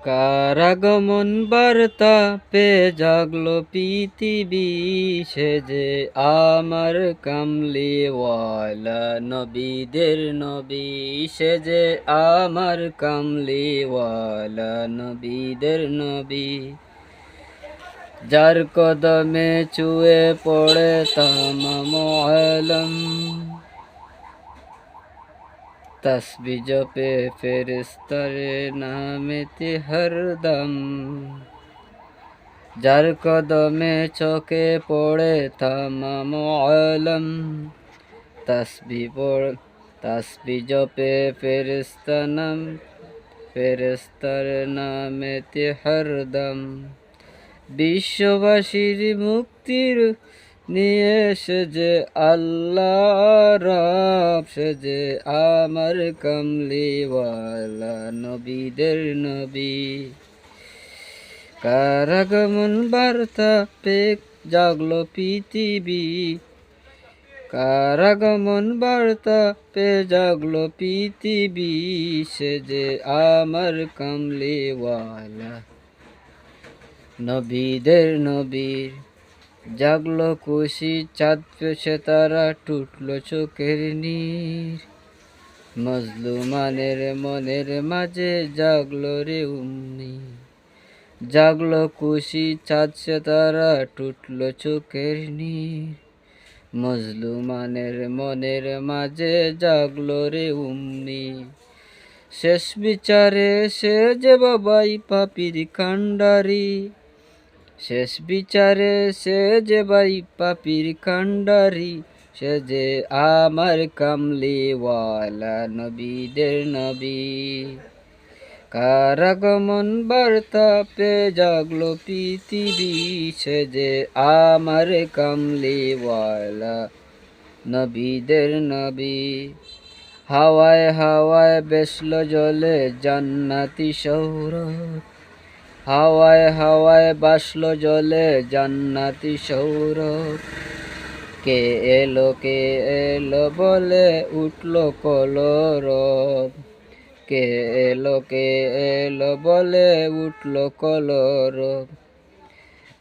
কারাগমন বার্তা পে জাগলো পৃথিবী, সে যে আমার কামলিওয়ালা নবীদের নবী, সে যে আমার কামলিওয়ালা নবীদের নবী। যার কদমে চুয়ে পড়ে তামাম আলম, তসবিহ জপে ফেরেশতারে নামেতে হরদম। যার কদমে চোখে পড়ে তামাম আলম, তসবিহ জপে ফেরেশতার নামেতে হরদম। বিশ্ববাসীর মুক্তির নিয়ে এসে যে আল্লাহ রব, সে যে আমার কামলিওয়ালা নবীদের নবী। কারাগমন বার্তা পে জাগলো পৃথিবী, কারাগমন বার্তা পে জাগলো পৃথিবী, সে যে আমার কামলিওয়ালা নবীদের নবীর। জাগলো খুশি চাঁদ পেছে তারা, টুটলো চোখের নীর। মজলুমানের মনের মাঝে জাগলো রে উম্মি, জাগলো খুশি চাঁদ সে তারা, টুটলো চোখের নীর। মজলুমানের মনের মাঝে জাগলো রে উম্মি। শেষ বিচারে সে যে বাবাই পাপির কান্ডারি, শেষ বিচারে সে যে ভাই পাপির কান্ডারি, সে যে আমার কামলিওয়ালা নবীদের নবী। কারাগমন বার্তা পে জাগলো পৃথিবী, সে যে আমার কামলিওয়ালা নবীদের নবী। হাওয়ায় হাওয়ায় বেসলো জলে জান্নাতি সৌরভ, হাওয়ায় হাওয়ায় বাসলো জলে জান্নাতি সৌরভ। কে এলো বলে উঠলো কলরব, কে এলো বলে উঠলো কলরব।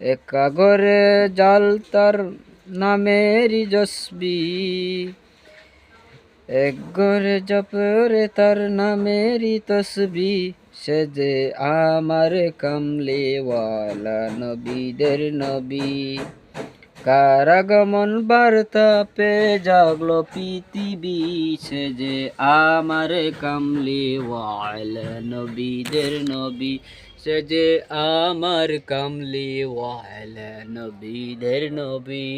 একা ঘরে জাল তার নামেরই জসবি, এক ঘরে জপরে তার নামেরই তসবি, সে যে আমার কামলিওয়ালা নবীদের নবী। কারাগমন বার্তা পে জাগলো পৃথিবী, সে যে আমার কামলিওয়ালা নবীদের নবী, সে যে আমার কামলিওয়ালা নবীদের নবী।